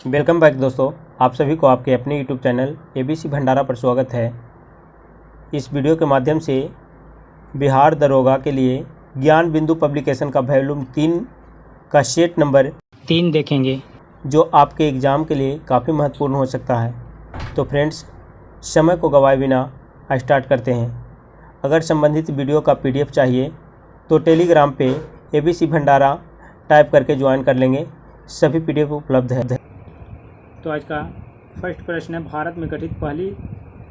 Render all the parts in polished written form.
Welcome back दोस्तों, आप सभी को आपके अपने यूट्यूब चैनल एबीसी भंडारा पर स्वागत है। इस वीडियो के माध्यम से बिहार दरोगा के लिए ज्ञान बिंदु पब्लिकेशन का वॉल्यूम 3 का सेट नंबर 3 देखेंगे, जो आपके एग्ज़ाम के लिए काफ़ी महत्वपूर्ण हो सकता है। तो फ्रेंड्स, समय को गवाए बिना स्टार्ट करते हैं। अगर संबंधित वीडियो का PDF चाहिए तो टेलीग्राम पे एबीसी भंडारा टाइप करके ज्वाइन कर लेंगे, सभी PDF उपलब्ध है। तो आज का फर्स्ट प्रश्न है, भारत में गठित पहली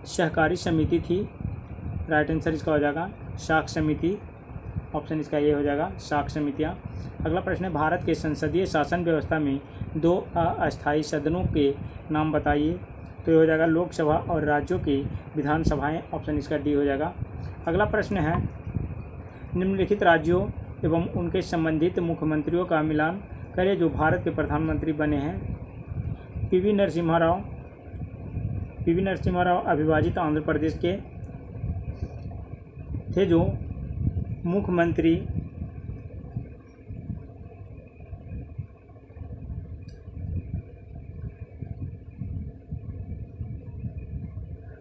सहकारी समिति थी। राइट आंसर इसका हो जाएगा साख समिति। ऑप्शन इसका ये हो जाएगा साख समितियाँ। अगला प्रश्न है, भारत के संसदीय शासन व्यवस्था में 2 अस्थायी सदनों के नाम बताइए। तो ये हो जाएगा लोकसभा और राज्यों की विधानसभाएं। ऑप्शन इसका डी हो जाएगा। अगला प्रश्न है, निम्नलिखित राज्यों एवं उनके संबंधित मुख्यमंत्रियों का मिलान करें जो भारत के प्रधानमंत्री बने हैं। पीवी नरसिम्हा राव अविभाजित आंध्र प्रदेश के थे जो मुख्यमंत्री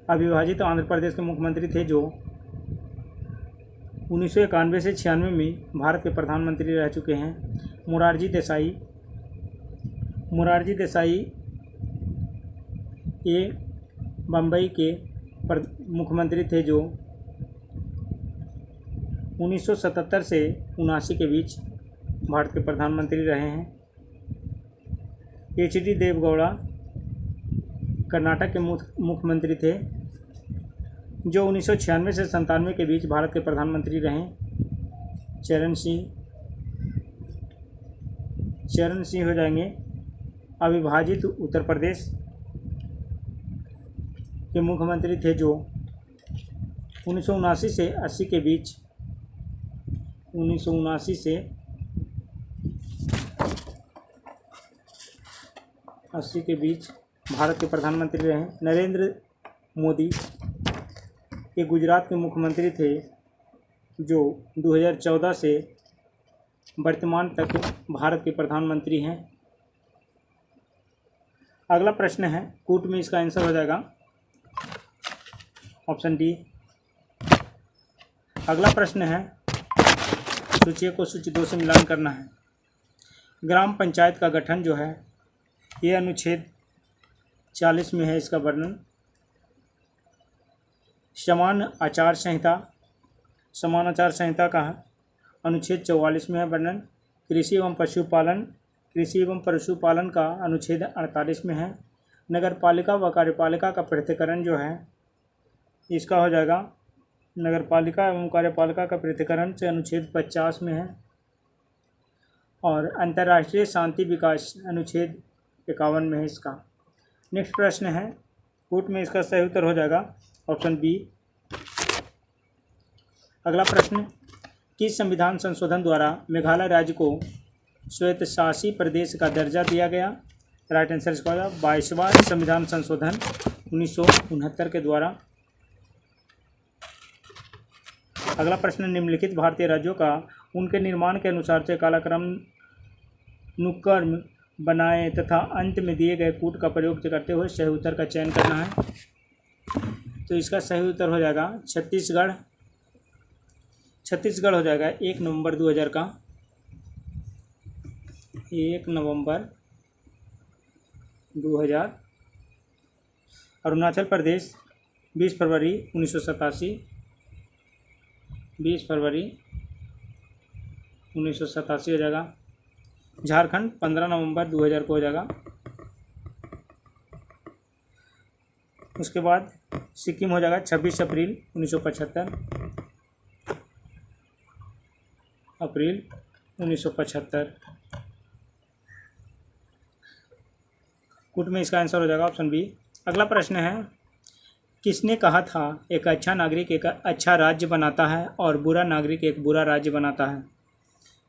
अविभाजित आंध्र प्रदेश के मुख्यमंत्री थे जो 1991 से 96 में भारत के प्रधानमंत्री रह चुके हैं। मोरारजी देसाई ये बम्बई के मुख्यमंत्री थे जो 1977 से 79 के बीच भारत के प्रधानमंत्री रहे हैं। HD देवेगौड़ा कर्नाटक के मुख्यमंत्री थे जो 1996 से 97 के बीच भारत के प्रधानमंत्री रहे। चरण सिंह हो जाएंगे अविभाजित उत्तर प्रदेश के मुख्यमंत्री थे जो 1979 से 80 के बीच 1979 से 80 के बीच भारत के प्रधानमंत्री रहे। नरेंद्र मोदी ये गुजरात के मुख्यमंत्री थे जो 2014 से वर्तमान तक भारत के प्रधानमंत्री हैं। अगला प्रश्न है, कूट में इसका आंसर हो जाएगा ऑप्शन डी। अगला प्रश्न है, सूची को सूची 2 से मिलान करना है। ग्राम पंचायत का गठन जो है ये अनुच्छेद 40 में है, इसका वर्णन। समान आचार संहिता का अनुच्छेद 44 में है वर्णन। कृषि एवं पशुपालन का अनुच्छेद 48 में है। नगरपालिका व कार्यपालिका का पृथक्करण जो है इसका हो जाएगा नगरपालिका एवं कार्यपालिका का पृथक्करण से अनुच्छेद 50 में है। और अंतर्राष्ट्रीय शांति विकास अनुच्छेद 51 में है इसका। नेक्स्ट प्रश्न है, कूट में इसका सही उत्तर हो जाएगा ऑप्शन बी। अगला प्रश्न, किस संविधान संशोधन द्वारा मेघालय राज्य को स्वायत्तशासी प्रदेश का दर्जा दिया गया। राइट आंसर इसका होगा 22वां संविधान संशोधन 1969 के द्वारा। अगला प्रश्न, निम्नलिखित भारतीय राज्यों का उनके निर्माण के अनुसार से कालक्रम नुक्रम बनाए तथा अंत में दिए गए कूट का प्रयोग करते हुए सही उत्तर का चयन करना है। तो इसका सही उत्तर हो जाएगा छत्तीसगढ़ हो जाएगा 1 नवंबर 2000 का। 1 नवंबर 2000। अरुणाचल प्रदेश 20 फरवरी 1987। 20 फरवरी 1987 हो जाएगा। झारखंड 15 नवंबर 2000 को हो जाएगा। उसके बाद सिक्किम हो जाएगा 26 अप्रैल 1975। अप्रैल 1975। कूट में इसका आंसर हो जाएगा ऑप्शन बी। अगला प्रश्न है, किसने कहा था एक अच्छा नागरिक एक अच्छा राज्य बनाता है और बुरा नागरिक एक बुरा राज्य बनाता है।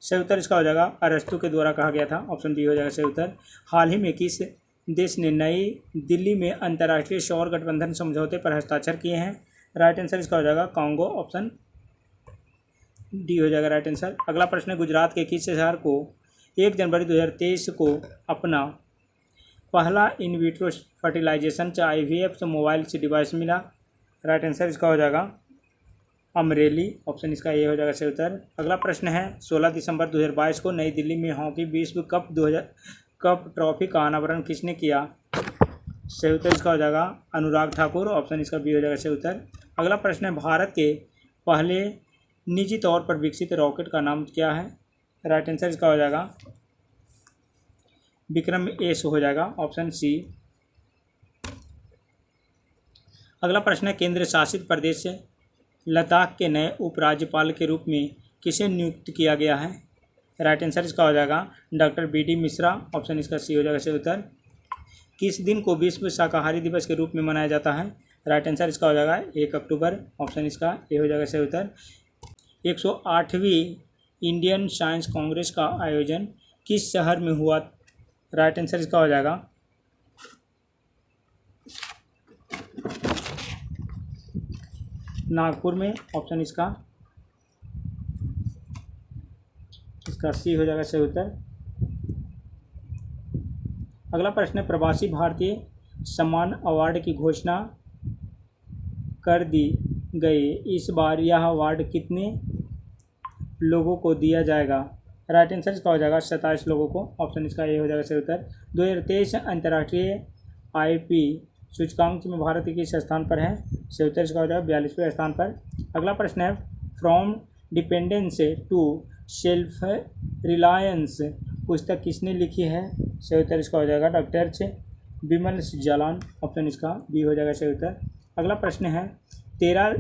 सही उत्तर इसका हो जाएगा अरस्तु के द्वारा कहा गया था। ऑप्शन बी हो जाएगा सही उत्तर। हाल ही में किस देश ने नई दिल्ली में अंतर्राष्ट्रीय सौर गठबंधन समझौते पर हस्ताक्षर किए हैं। राइट आंसर इसका हो जाएगा कांगो। ऑप्शन डी हो जाएगा राइट आंसर। अगला प्रश्न है, गुजरात के किस शहर को 1 जनवरी 2023 को अपना पहला इन विट्रो फर्टिलाइजेशन से IVF से मोबाइल से डिवाइस मिला। राइट आंसर इसका हो जाएगा अमरेली, ऑप्शन इसका ये हो जाएगा सही उत्तर। अगला प्रश्न है 16 दिसंबर 2022 को नई दिल्ली में हॉकी विश्व कप 2000 कप ट्रॉफी का अनावरण किसने किया? सही उत्तर इसका हो जाएगा अनुराग ठाकुर, ऑप्शन इसका बी हो जाएगा सही उत्तर। अगला प्रश्न है भारत के पहले निजी तौर पर विकसित रॉकेट का नाम क्या है? राइट आंसर इसका हो जाएगा विक्रम एस हो जाएगा, ऑप्शन सी। अगला प्रश्न है केंद्र शासित प्रदेश लद्दाख के नए उपराज्यपाल के रूप में किसे नियुक्त किया गया है? राइट आंसर इसका हो जाएगा डॉक्टर BD मिश्रा, ऑप्शन इसका सी हो जाएगा सही उत्तर। किस दिन को विश्व शाकाहारी दिवस के रूप में मनाया जाता है? राइट आंसर इसका हो जाएगा 1 अक्टूबर, ऑप्शन इसका ए हो जाएगा सही उत्तर। 108वीं इंडियन साइंस कांग्रेस का आयोजन किस शहर में हुआ? राइट आंसर इसका हो जाएगा नागपुर में, ऑप्शन इसका सी हो जाएगा सही उत्तर। अगला प्रश्न है प्रवासी भारतीय सम्मान अवार्ड की घोषणा कर दी गई, इस बार यह अवार्ड कितने लोगों को दिया जाएगा? राइट आंसर इसका हो जाएगा 27 लोगों को, ऑप्शन इसका ये हो जाएगा सही उत्तर। 2023 अंतर्राष्ट्रीय IP सूचकांक में भारत किस स्थान पर है? सही उत्तर इसका हो जाएगा 42वें स्थान पर। अगला प्रश्न है from dependence to self reliance पुस्तक किसने लिखी है? सही उत्तर इसका हो जाएगा डॉक्टर विमल जालान, ऑप्शन इसका बी हो जाएगा सही उत्तर। अगला प्रश्न है 13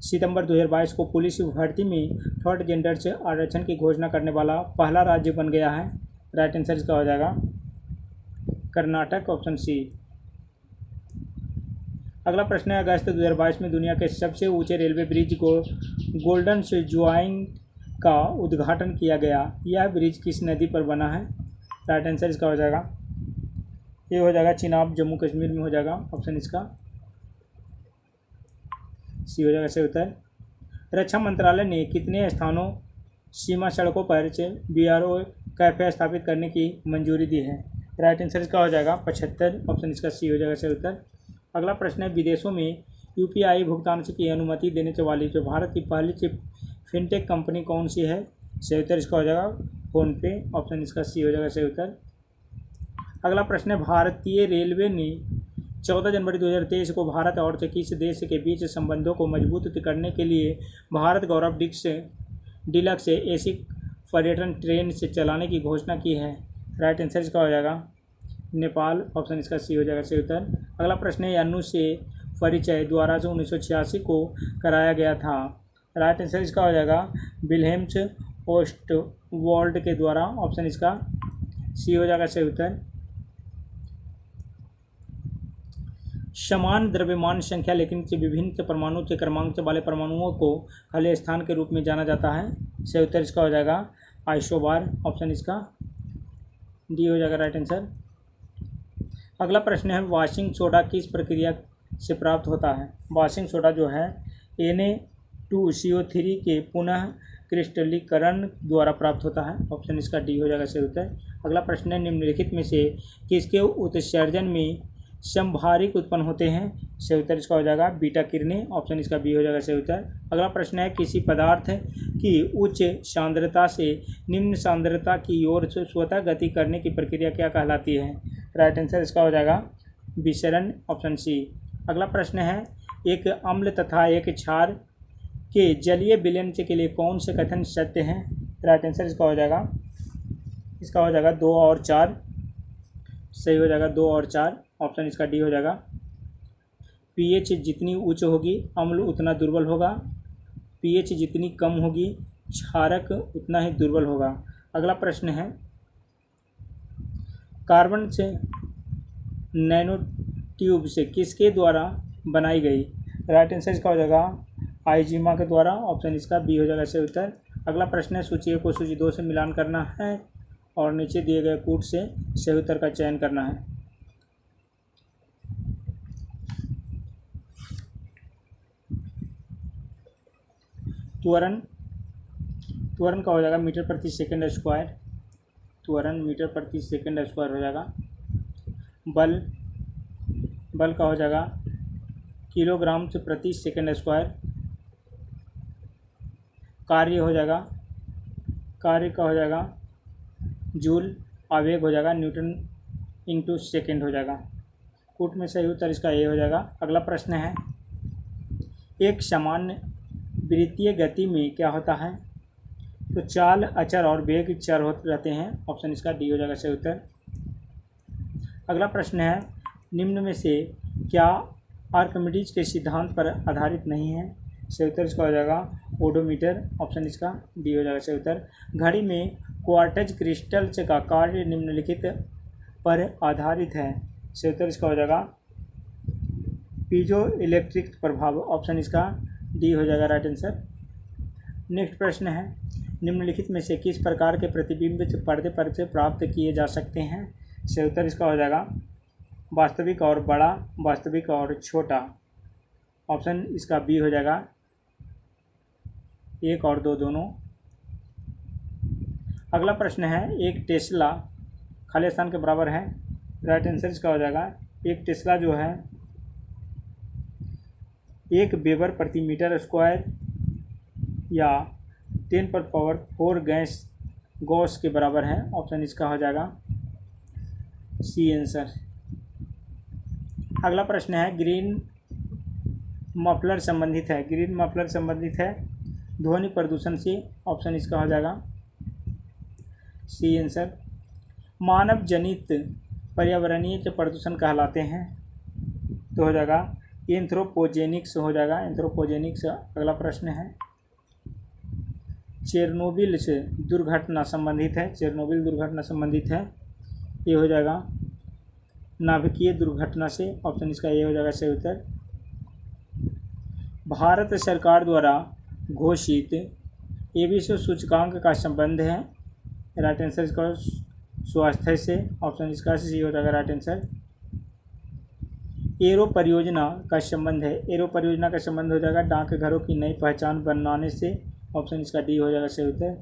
सितंबर 2022 को पुलिस भर्ती में थर्ड जेंडर से आरक्षण की घोषणा करने वाला पहला राज्य बन गया है? राइट आंसर इसका हो जाएगा कर्नाटक, ऑप्शन सी। अगला प्रश्न है अगस्त 2022 में दुनिया के सबसे ऊंचे रेलवे ब्रिज को गोल्डन से ज्वाइंट का उद्घाटन किया गया, यह ब्रिज किस नदी पर बना है? राइट आंसर इसका हो जाएगा ये हो जाएगा चिनाब, जम्मू कश्मीर में हो जाएगा, ऑप्शन इसका सी हो जाएगा सही उत्तर। रक्षा मंत्रालय ने कितने स्थानों सीमा सड़कों पर BRO कैफे स्थापित करने की मंजूरी दी है? राइट आंसर इसका हो जाएगा 75, ऑप्शन इसका सी हो जाएगा सही उत्तर। अगला प्रश्न है विदेशों में UPI भुगतान की अनुमति देने वाली जो भारत की पहली फिनटेक कंपनी कौन सी है? सही उत्तर इसका हो जाएगा फोनपे, ऑप्शन इसका सी हो जाएगा सही उत्तर। अगला प्रश्न है भारतीय रेलवे ने 14 जनवरी 2023 को भारत और किस देश के बीच संबंधों को मजबूत करने के लिए भारत गौरव डिलक्स AC पर्यटन ट्रेन से चलाने की घोषणा की है? राइट आंसर इसका हो जाएगा नेपाल, ऑप्शन इसका सी हो जाएगा सही उत्तर। अगला प्रश्न है अनु से परिचय द्वारा 1986 को कराया गया था? राइट आंसर इसका हो जाएगा विल्हेम्स ओस्टवाल्ड के द्वारा, ऑप्शन इसका सी हो जाएगा सही उत्तर। समान द्रव्यमान संख्या लेकिन विभिन्न परमाणु के क्रमांक वाले परमाणुओं को खाली स्थान के रूप में जाना जाता है? सही उत्तर इसका हो जाएगा आइसोबार, ऑप्शन इसका डी हो जाएगा राइट आंसर। अगला प्रश्न है वॉशिंग सोडा किस प्रक्रिया से प्राप्त होता है? वॉशिंग सोडा जो है Na2CO3 के पुनः क्रिस्टलीकरण द्वारा प्राप्त होता है, ऑप्शन इसका डी हो जाएगा सही उत्तर। अगला प्रश्न है निम्नलिखित में से किसके उत्सर्जन में समभारिक उत्पन्न होते हैं? सही उत्तर इसका हो जाएगा बीटा किरणें, ऑप्शन इसका बी हो जाएगा सही उत्तर। अगला प्रश्न है किसी पदार्थ की उच्च सांद्रता से निम्न सांद्रता की ओर स्वतः गति करने की प्रक्रिया क्या कहलाती है? राइट आंसर इसका हो जाएगा विसरण, ऑप्शन सी। अगला प्रश्न है एक अम्ल तथा एक क्षार के जलीय विलयन के लिए कौन से कथन सत्य हैं? राइट आंसर इसका हो जाएगा 2 और 4, सही हो जाएगा 2 और 4, ऑप्शन इसका डी हो जाएगा। pH जितनी उच्च होगी अम्ल उतना दुर्बल होगा, pH जितनी कम होगी क्षारक उतना ही दुर्बल होगा। अगला प्रश्न है कार्बन से नैनो ट्यूब से किसके द्वारा बनाई गई? राइट आंसर इसका हो जाएगा आइजिमा के द्वारा, ऑप्शन इसका बी हो जाएगा सही उत्तर। अगला प्रश्न है सूची 1 को सूची 2 से मिलान करना है और नीचे दिए गए कूट से सही उत्तर का चयन करना है। त्वरण का हो जाएगा मीटर प्रति सेकंड स्क्वायर, त्वरण मीटर प्रति सेकंड स्क्वायर हो जाएगा। बल का हो जाएगा किलोग्राम प्रति सेकंड स्क्वायर। कार्य का हो जाएगा जूल। आवेग हो जाएगा न्यूटन इंटू सेकेंड हो जाएगा। कूट में सही उत्तर इसका ये हो जाएगा। अगला प्रश्न है, एक सामान्य वृत्तीय गति में क्या होता है? तो चाल अचर और वेग चर होते रहते हैं। ऑप्शन इसका डी हो जाएगा सही उत्तर। अगला प्रश्न है, निम्न में से क्या आर्किमिडीज के सिद्धांत पर आधारित नहीं है? सही उत्तर इसका हो जाएगा ओडोमीटर। ऑप्शन इसका डी हो जाएगा सही उत्तर। घड़ी में क्वार्ट्ज क्रिस्टल्स का कार्य निम्नलिखित पर आधारित है। सही उत्तर इसका हो जाएगा पीजो इलेक्ट्रिक प्रभाव। ऑप्शन इसका डी हो जाएगा राइट आंसर। नेक्स्ट प्रश्न है, निम्नलिखित में से किस प्रकार के प्रतिबिंब पर्दे पर से प्राप्त किए जा सकते हैं? सही उत्तर इसका हो जाएगा वास्तविक और बड़ा, वास्तविक और छोटा। ऑप्शन इसका बी हो जाएगा 1 और 2 दोनों। अगला प्रश्न है, एक टेस्ला खाली स्थान के बराबर है। राइट आंसर इसका हो जाएगा एक टेस्ला जो है 1 वेबर प्रति मीटर स्क्वायर या 10⁴ गॉस के बराबर है। ऑप्शन इसका हो जाएगा सी आंसर। अगला प्रश्न है, ग्रीन मफलर संबंधित है ध्वनि प्रदूषण से। ऑप्शन इसका हो जाएगा सी आंसर। मानव जनित पर्यावरणीय प्रदूषण कहलाते हैं तो हो जाएगा एंथ्रोपोजेनिक्स हो जाएगा एंथ्रोपोजेनिक्स। अगला प्रश्न है, चेरनोबिल से दुर्घटना संबंधित है। ये हो जाएगा नाभिकीय दुर्घटना से। ऑप्शन इसका ये हो जाएगा सही उत्तर। भारत सरकार द्वारा घोषित एविसो सूचकांक का संबंध है। राइट आंसर इसका स्वास्थ्य से। ऑप्शन इसका सी हो जाएगा राइट आंसर। एरो परियोजना का संबंध हो जाएगा डाकघरों की नई पहचान बनाने से। ऑप्शन इसका डी हो जाएगा सही उत्तर।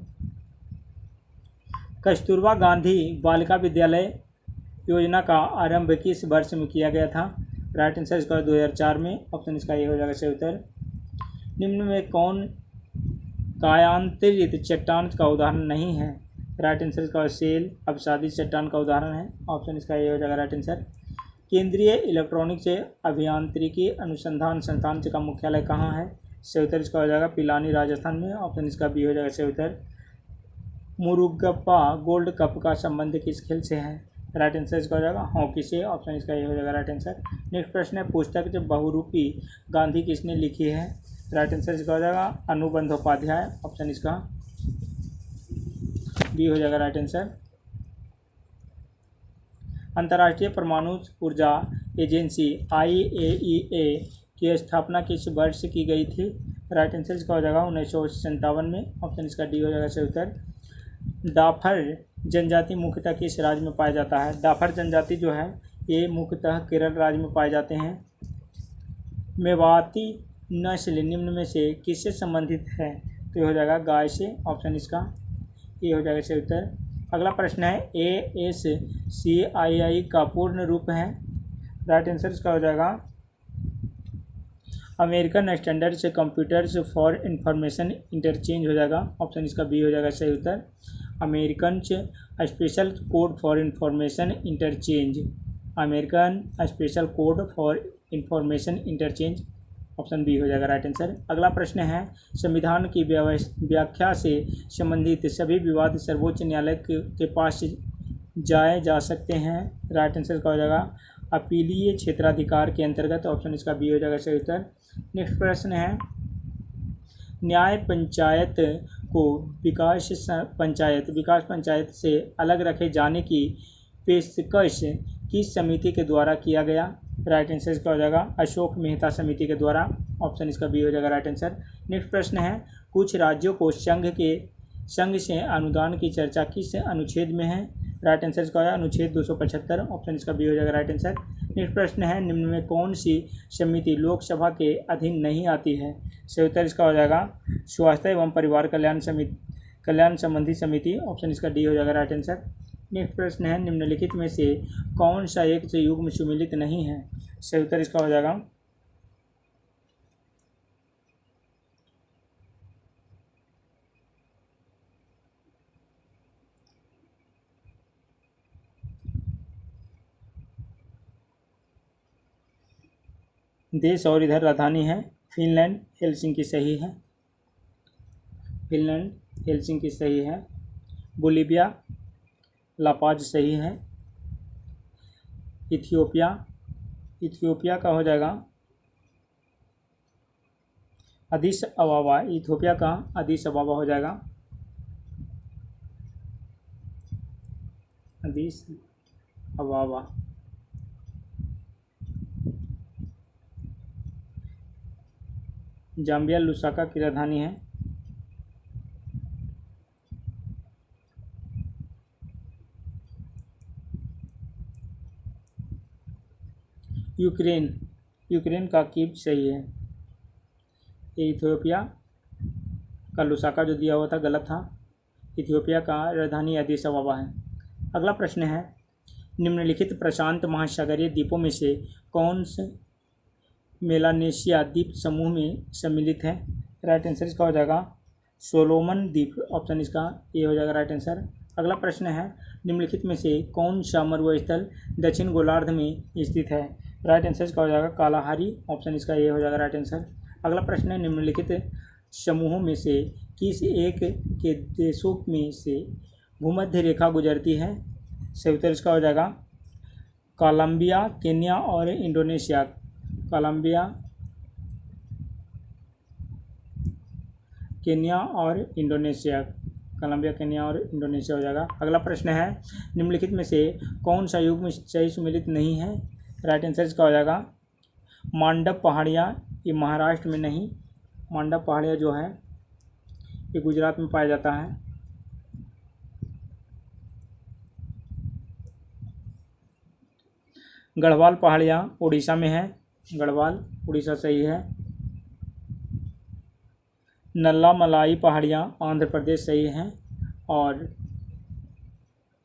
कस्तूरबा गांधी बालिका विद्यालय योजना का आरंभ किस वर्ष में किया गया था? राइट आंसर इसका 2004 में। ऑप्शन इसका ये हो जाएगा सही उत्तर। निम्न में कौन कायांतरित चट्टान का उदाहरण नहीं है? राइट आंसर इसका सेल अवसादी चट्टान का उदाहरण है। ऑप्शन इसका ये हो जाएगा राइट आंसर। केंद्रीय इलेक्ट्रॉनिक्स अभियांत्रिकी अनुसंधान संस्थान का मुख्यालय कहाँ है? सही उत्तर इसका हो जाएगा पिलानी राजस्थान में। ऑप्शन इसका बी हो जाएगा सही उत्तर। मुरुगप्पा गोल्ड कप का संबंध किस खेल से है? राइट आंसर इसका हो जाएगा हॉकी से। ऑप्शन इसका ये हो जाएगा राइट आंसर। नेक्स्ट प्रश्न है, पुस्तक जो बहुरूपी गांधी किसने लिखी है? राइट आंसर इसका हो जाएगा अनुबंधोपाध्याय। ऑप्शन इसका बी हो जाएगा राइट आंसर। अंतर्राष्ट्रीय परमाणु ऊर्जा एजेंसी IAEA की स्थापना किस वर्ष की गई थी? राइट आंसर इसका हो जाएगा 1957 में। ऑप्शन इसका डी हो जाएगा सही उत्तर। डाफर जनजाति मुख्यतः किस राज्य में पाया जाता है? डाफर जनजाति जो है ये मुख्यतः केरल राज्य में पाए जाते हैं। मेवाती नस्ल निम्न में से किससे संबंधित है? तो ये हो जाएगा गाय से। ऑप्शन इसका ये हो जाएगा सही उत्तर। अगला प्रश्न है, ASCII का पूर्ण रूप है? राइट आंसर इसका हो जाएगा American standards computers for information interchange हो जाएगा। ऑप्शन इसका बी हो जाएगा सही उत्तर। American special code for information interchange. Option B हो जाएगा राइट आंसर। अगला प्रश्न है, संविधान की व्याख्या से संबंधित सभी विवाद सर्वोच्च न्यायालय के पास जाए जा सकते हैं? राइट आंसर का हो जाएगा अपीलीय क्षेत्राधिकार के अंतर्गत। ऑप्शन इसका बी हो जाएगा सही उत्तर। नेक्स्ट प्रश्न है, न्याय पंचायत को विकास पंचायत से अलग रखे जाने की पेशकश किस समिति के द्वारा किया गया? राइट आंसर इसका हो जाएगा अशोक मेहता समिति के द्वारा। ऑप्शन इसका बी हो जाएगा राइट आंसर। नेक्स्ट प्रश्न है, कुछ राज्यों को संघ से अनुदान की चर्चा किस अनुच्छेद में है? राइट आंसर इसका है अनुच्छेद 275। ऑप्शन इसका बी हो जाएगा राइट आंसर। नेक्स्ट प्रश्न है, निम्न में कौन सी समिति लोकसभा के अधीन नहीं आती है? सही उत्तर इसका हो जाएगा स्वास्थ्य एवं परिवार कल्याण संबंधी समिति। ऑप्शन इसका डी हो जाएगा राइट आंसर। नेक्स्ट प्रश्न है, निम्नलिखित में से कौन सा एक युग्म सुमेलित नहीं है? सही उत्तर इसका हो जाएगा देश और इधर राजधानी है फिनलैंड, हेलसिंकी सही है। फिनलैंड, हेलसिंकी सही है। बोलीविया, लापाज सही है। इथियोपिया, इथियोपिया का हो जाएगा अदीस अबाबा, इथियोपिया का अदीस अबाबा हो जाएगा। अदीस अबाबा। जाम्बिया लुसाका की राजधानी है। यूक्रेन, यूक्रेन का कीव सही है। ये इथियोपिया का लुसाका जो दिया हुआ था गलत था। इथियोपिया का राजधानी अदीस अबाबा है। अगला प्रश्न है, निम्नलिखित प्रशांत महासागरीय द्वीपों में से कौन से मेलानेशिया द्वीप समूह में सम्मिलित है? राइट आंसर इसका हो जाएगा सोलोमन द्वीप, ऑप्शन इसका ए हो जाएगा राइट आंसर। अगला प्रश्न है, निम्नलिखित में से कौन सा मरुस्थल दक्षिण गोलार्ध में स्थित है? राइट आंसर इसका हो जाएगा कालाहारी, ऑप्शन इसका ए हो जाएगा राइट आंसर। अगला प्रश्न है, निम्नलिखित समूहों में से किस एक के देशों में से भूमध्य रेखा गुजरती है? सही उत्तर इसका हो जाएगा कोलंबिया, केन्या और इंडोनेशिया। कोलंबिया, केन्या और इंडोनेशिया। कोलंबिया, केन्या और इंडोनेशिया हो जाएगा। अगला प्रश्न है, निम्नलिखित में से कौन सा युग्म सही सुमेलित नहीं है? राइट आंसर इसका हो जाएगा मांडव पहाड़ियाँ, ये महाराष्ट्र में नहीं, मांडव पहाड़ियाँ जो है ये गुजरात में पाया जाता है। गढ़वाल पहाड़ियाँ उड़ीसा में है, गढ़वाल उड़ीसा सही है। नल्ला मलाई पहाड़ियाँ आंध्र प्रदेश सही हैं। और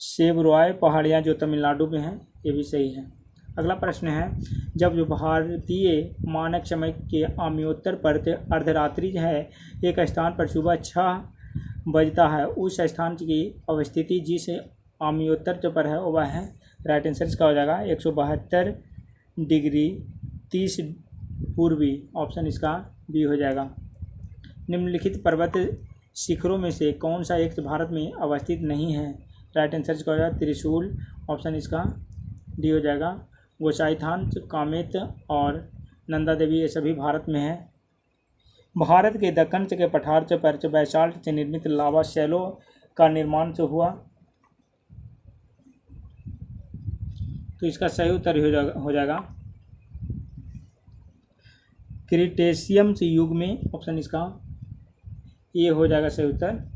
सेबरॉय पहाड़ियाँ जो तमिलनाडु में हैं ये भी सही है। अगला प्रश्न है, जब जो भारतीय मानक समय के आमयोत्तर पर अर्धरात्रि है एक स्थान पर सुबह 6 बजता है, उस स्थान की अवस्थिति जिस आमयोत्तर पर है वह है? राइट आंसर इसका हो जाएगा 172 डिग्री 30 पूर्वी, ऑप्शन इसका बी हो जाएगा। निम्नलिखित पर्वत शिखरों में से कौन सा एक भारत में अवस्थित नहीं है? राइट आंसर इसका हो जाएगा त्रिशूल, ऑप्शन इसका डी हो जाएगा। गोसाईथान, कामेत और नंदा देवी ये सभी भारत में है। भारत के दक्कन के पठार पर बैसाल्ट से निर्मित लावा शैलों का निर्माण से हुआ, तो इसका सही उत्तर हो जाएगा क्रिटेशियम युग में, ऑप्शन इसका ये हो जाएगा सही उत्तर।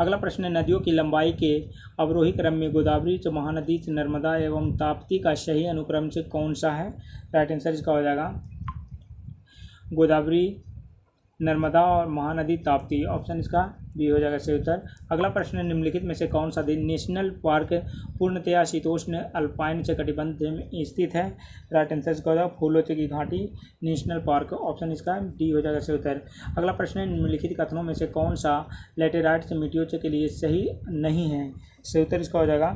अगला प्रश्न है, नदियों की लंबाई के अवरोही क्रम में गोदावरी, महानदी, नर्मदा एवं ताप्ती का सही अनुक्रम से कौन सा है? राइट आंसर इसका हो जाएगा गोदावरी, नर्मदा और महानदी, ताप्ती, ऑप्शन इसका बी हो जाएगा सही उत्तर। अगला प्रश्न है, निम्नलिखित में से कौन सा नेशनल पार्क पूर्णतया शीतोष्ण अल्पाइन से कटिबंध में स्थित है? राइट आंसर इसका हो जाएगा फूलों की घाटी नेशनल पार्क, ऑप्शन इसका डी हो जाएगा सही उत्तर। अगला प्रश्न है, निम्नलिखित कथनों में से कौन सा लैटेराइट मिट्टियों के लिए सही नहीं है? सही उत्तर इसका हो जाएगा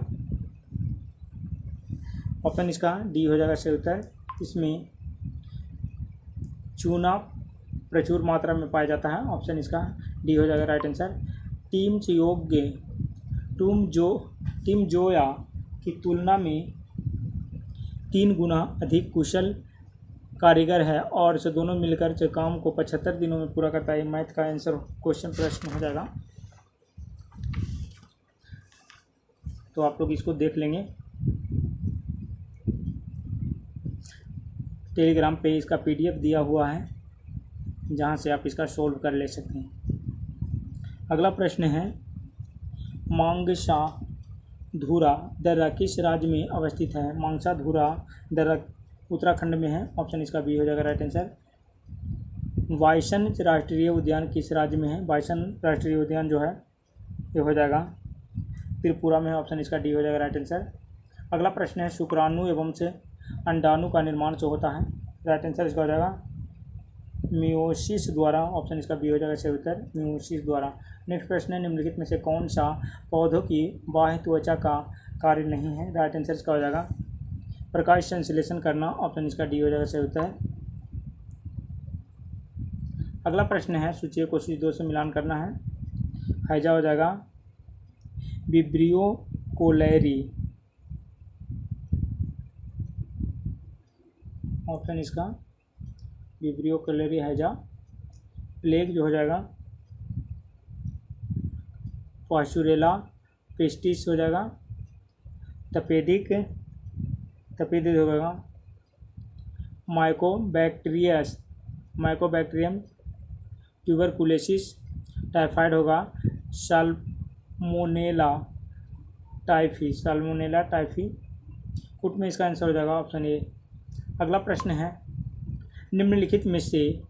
ऑप्शन इसका डी हो जाएगा सही उत्तर। इसमें चूना प्रचुर मात्रा में पाया जाता है, ऑप्शन इसका डी हो जाएगा राइट आंसर। टीम जोया की तुलना में 3 गुना अधिक कुशल कारीगर है और से दोनों मिलकर से काम को 75 दिनों में पूरा करता है। मैथ का आंसर क्वेश्चन प्रश्न हो जाएगा, तो आप लोग इसको देख लेंगे। टेलीग्राम पे इसका PDF दिया हुआ है जहाँ से आप इसका सोल्व कर ले सकते हैं। अगला प्रश्न है, मांगसा धुरा दर्रा किस राज्य में अवस्थित है? मांगसा धुरा दर्रा उत्तराखंड में है, ऑप्शन इसका बी हो जाएगा राइट आंसर। बाइसन राष्ट्रीय उद्यान किस राज्य में है? बाइसन राष्ट्रीय उद्यान जो है ये हो जाएगा त्रिपुरा में है, ऑप्शन इसका डी हो जाएगा राइट आंसर। अगला प्रश्न है शुक्राणु एवं से अंडाणु का निर्माण जो होता है, राइट आंसर इसका हो जाएगा मियोसिस द्वारा, ऑप्शन इसका बी हो जाएगा सही उत्तर, मियोसिस द्वारा। नेक्स्ट प्रश्न है निम्नलिखित में से कौन सा पौधों की बाह्य त्वचा का कार्य नहीं है, राइट आंसर इसका हो जाएगा प्रकाश संश्लेषण करना, ऑप्शन इसका डी हो जाएगा सही उत्तर। अगला प्रश्न है सूची को सूची 2 से मिलान करना है, हैजा हो जाएगा विब्रियो कोलेरी, ऑप्शन इसका विब्रियो कोलेरी हैजा। प्लेग जो हो जाएगा पाशुरेला पेस्टिस हो जाएगा। तपेदिक हो जाएगा माइकोबैक्टीरियम ट्यूबरकुलोसिस। टाइफाइड होगा साल्मोनेला टाइफी। कुट में इसका आंसर हो जाएगा ऑप्शन ए। अगला प्रश्न है निम्नलिखित में से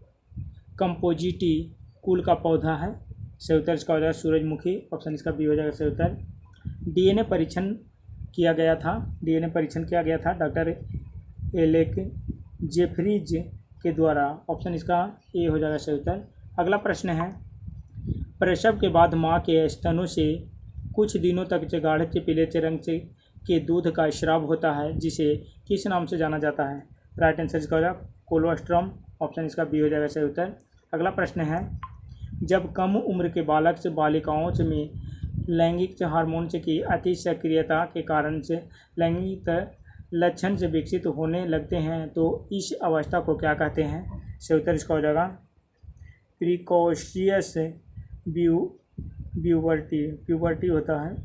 कंपोजिटी कुल का पौधा है, सही उत्तर इसका हो जाएगा सूरजमुखी, ऑप्शन इसका बी हो जाएगा सही उत्तर। डीएनए परीक्षण किया गया था डॉक्टर एलेक जेफरीज के द्वारा, ऑप्शन इसका ए हो जाएगा सही उत्तर। अगला प्रश्न है प्रसव के बाद माँ के स्तनों से कुछ दिनों तक गाढ़े पीले रंग से के दूध का स्राव होता है, जिसे किस नाम से जाना जाता है, राइट आंसर इसका हो जाएगा कोलोस्ट्रम, ऑप्शन इसका बी हो जाएगा सही उत्तर। अगला प्रश्न है जब कम उम्र के बालक से बालिकाओं में लैंगिक हार्मोन की अति सक्रियता के कारण से लैंगिक लक्षण से विकसित होने लगते हैं तो इस अवस्था को क्या कहते हैं, सही उत्तर इसका हो जाएगा प्रिकॉशियस प्यूबर्टी होता है,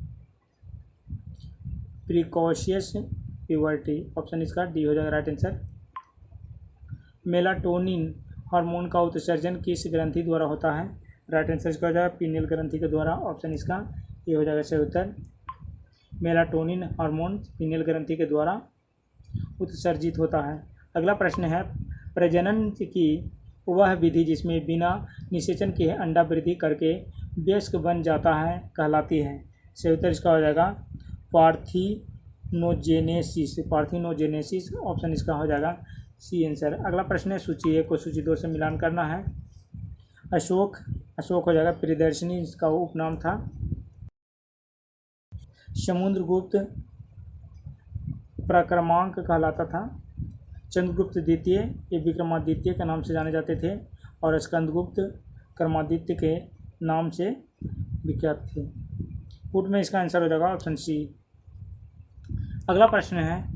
प्रिकॉशियस प्यूबर्टी, ऑप्शन इसका डी हो जाएगा राइट आंसर। मेलाटोनिन हार्मोन का उत्सर्जन किस ग्रंथि द्वारा होता है, राइट आंसर इसका हो जाएगा पीनियल ग्रंथि के द्वारा, ऑप्शन इसका ये हो जाएगा सही उत्तर। मेलाटोनिन हार्मोन पीनियल ग्रंथि के द्वारा उत्सर्जित होता है। अगला प्रश्न है प्रजनन की वह विधि जिसमें बिना निषेचन के अंडा वृद्धि करके वयस्क बन जाता है कहलाती है, सही उत्तर इसका हो जाएगा पार्थिनोजेनेसिस, ऑप्शन इसका हो जाएगा सी आंसर। अगला प्रश्न है सूची 1 को सूची 2 से मिलान करना है। अशोक हो जाएगा प्रियदर्शनी इसका उपनाम था। समुद्रगुप्त प्रक्रमांक कहलाता था। चंद्रगुप्त द्वितीय ये विक्रमादित्य के नाम से जाने जाते थे और स्कंदगुप्त क्रमादित्य के नाम से विख्यात थे। पुट में इसका आंसर हो जाएगा ऑप्शन सी। अगला प्रश्न है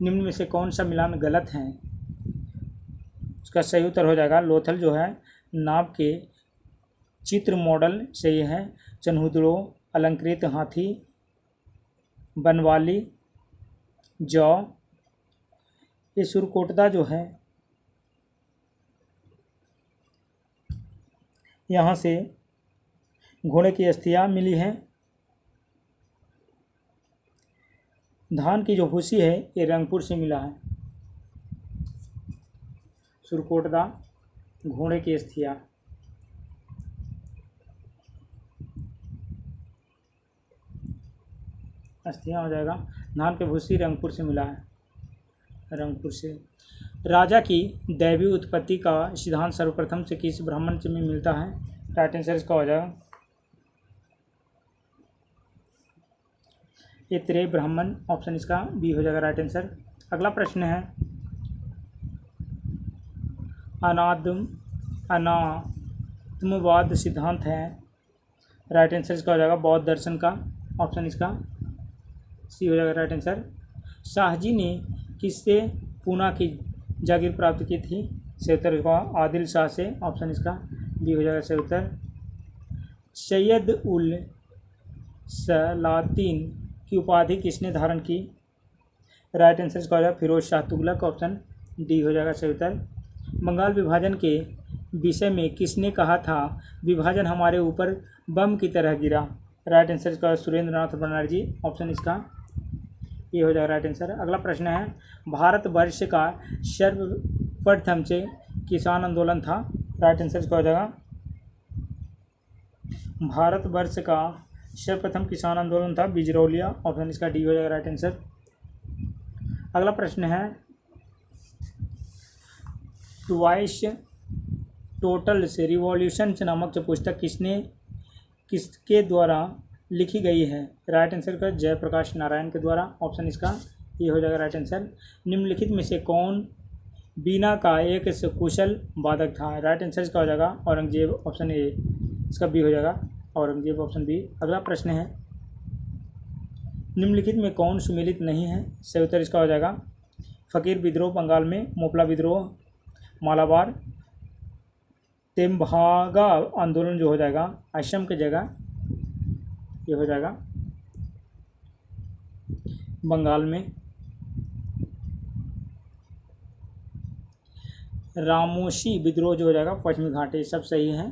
निम्न में से कौन सा मिलान गलत है, इसका सही उत्तर हो जाएगा लोथल जो है नाव के चित्र मॉडल सही है। चन्हुदड़ो अलंकृत हाथी, बनवाली, जौ, ये सुरकोटदा जो है यहाँ से घोड़े की अस्थियाँ मिली हैं। धान की जो भूसी है ये रंगपुर से मिला है। सुरकोटदा घोड़े की अस्थियाँ, हो जाएगा। धान की भूसी रंगपुर से मिला है, रंगपुर से। राजा की दैवी उत्पत्ति का सिद्धांत सर्वप्रथम से किस ब्राह्मण से में मिलता है, राइट आंसर इसका हो जाएगा ये त्रेय ब्राह्मण, ऑप्शन इसका बी हो जाएगा राइट आंसर। अगला प्रश्न है अनात्मवाद सिद्धांत है, राइट आंसर इसका हो जाएगा बौद्ध दर्शन का, ऑप्शन इसका सी हो जाएगा राइट आंसर। शाहजी ने किससे पूना की जागीर प्राप्त की थी, सही उत्तर इसका आदिल शाह से, ऑप्शन इसका बी हो जाएगा सही उत्तर। सैयद उल सलातीन की उपाधि किसने धारण की, राइट आंसर इसका हो जाएगा फिरोज शाह तुगलक, ऑप्शन डी हो जाएगा सही उत्तर। बंगाल विभाजन के विषय में किसने कहा था विभाजन हमारे ऊपर बम की तरह गिरा, राइट आंसर इसका सुरेंद्र नाथ बनर्जी, ऑप्शन इसका ये हो जाएगा राइट आंसर। अगला प्रश्न है भारतवर्ष का सर्वप्रथम से किसान आंदोलन था, राइट आंसर इसका हो जाएगा भारतवर्ष का सर्वप्रथम किसान आंदोलन था बिजरौलिया, ऑप्शन इसका डी हो जाएगा राइट आंसर। अगला प्रश्न है ट्वाइस टोटल से रिवॉल्यूशन नामक जो पुस्तक किसके द्वारा लिखी गई है? राइट आंसर का जयप्रकाश नारायण के द्वारा, ऑप्शन इसका ये हो जाएगा राइट आंसर। निम्नलिखित में से कौन बीना का एक कुशल वादक था? राइट आंसर इसका हो जाएगा औरंगजेब, ऑप्शन ए इसका बी हो जाएगा औरंगजेब, ऑप्शन बी। अगला प्रश्न है निम्नलिखित में कौन सुमेलित नहीं है? सही उत्तर इसका हो जाएगा फकीर विद्रोह बंगाल में, मोपला विद्रोह मालाबार, तेम्भागा आंदोलन जो हो जाएगा असम की जगह ये हो जाएगा बंगाल में, रामोशी विद्रोह जो हो जाएगा पश्चिमी घाट, ये सब सही है।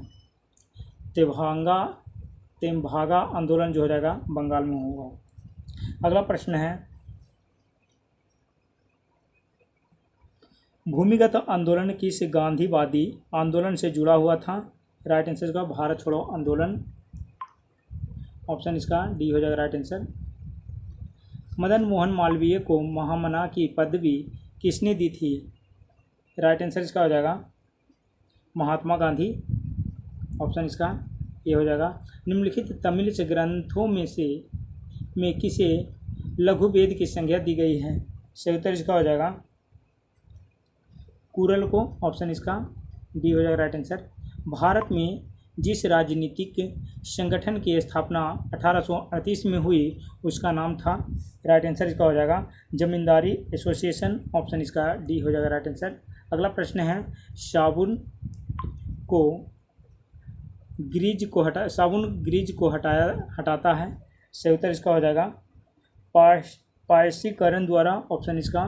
तेम्भागा आंदोलन जो हो जाएगा बंगाल में होगा। अगला प्रश्न है भूमिगत आंदोलन किस गांधीवादी आंदोलन से जुड़ा हुआ था? राइट आंसर का भारत छोड़ो आंदोलन, ऑप्शन इसका डी हो जाएगा राइट आंसर। मदन मोहन मालवीय को महामना की पदवी किसने दी थी? राइट आंसर इसका हो जाएगा महात्मा गांधी, ऑप्शन इसका ये हो जाएगा। निम्नलिखित तमिल से ग्रंथों में किसे लघु वेद की संज्ञा दी गई है? सही उत्तर इसका हो जाएगा कुरल को, ऑप्शन इसका डी हो जाएगा राइट आंसर। भारत में जिस राजनीतिक संगठन की स्थापना 1838 में हुई उसका नाम था? राइट आंसर इसका हो जाएगा जमींदारी एसोसिएशन, ऑप्शन इसका डी हो जाएगा राइट आंसर। अगला प्रश्न है साबुन ग्रीज को हटाता है? सही उत्तर इसका हो जाएगा पायसीकरण द्वारा, ऑप्शन इसका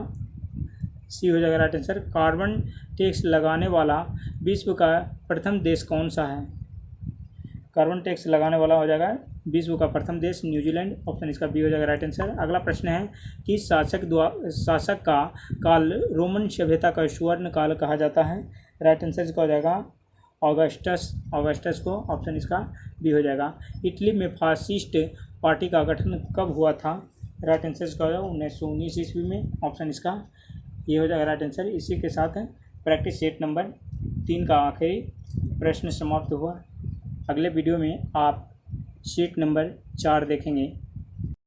सी हो जाएगा राइट आंसर। कार्बन टैक्स लगाने वाला विश्व का प्रथम देश कौन सा है? कार्बन टैक्स लगाने वाला हो जाएगा विश्व का प्रथम देश न्यूजीलैंड, ऑप्शन इसका बी हो जाएगा राइट आंसर। अगला प्रश्न है कि शासक का काल रोमन सभ्यता का स्वर्ण काल कहा जाता है? राइट आंसर इसका हो जाएगा ऑगस्टस को, ऑप्शन इसका बी हो जाएगा। इटली में फासिस्ट पार्टी का गठन कब हुआ था? राइट आंसर इसका हो जाएगा 1919 ईस्वी में, ऑप्शन इसका ये हो जाएगा राइट आंसर। इसी के साथ प्रैक्टिस सेट नंबर 3 का आखिरी प्रश्न समाप्त हुआ। अगले वीडियो में आप शीट नंबर 4 देखेंगे।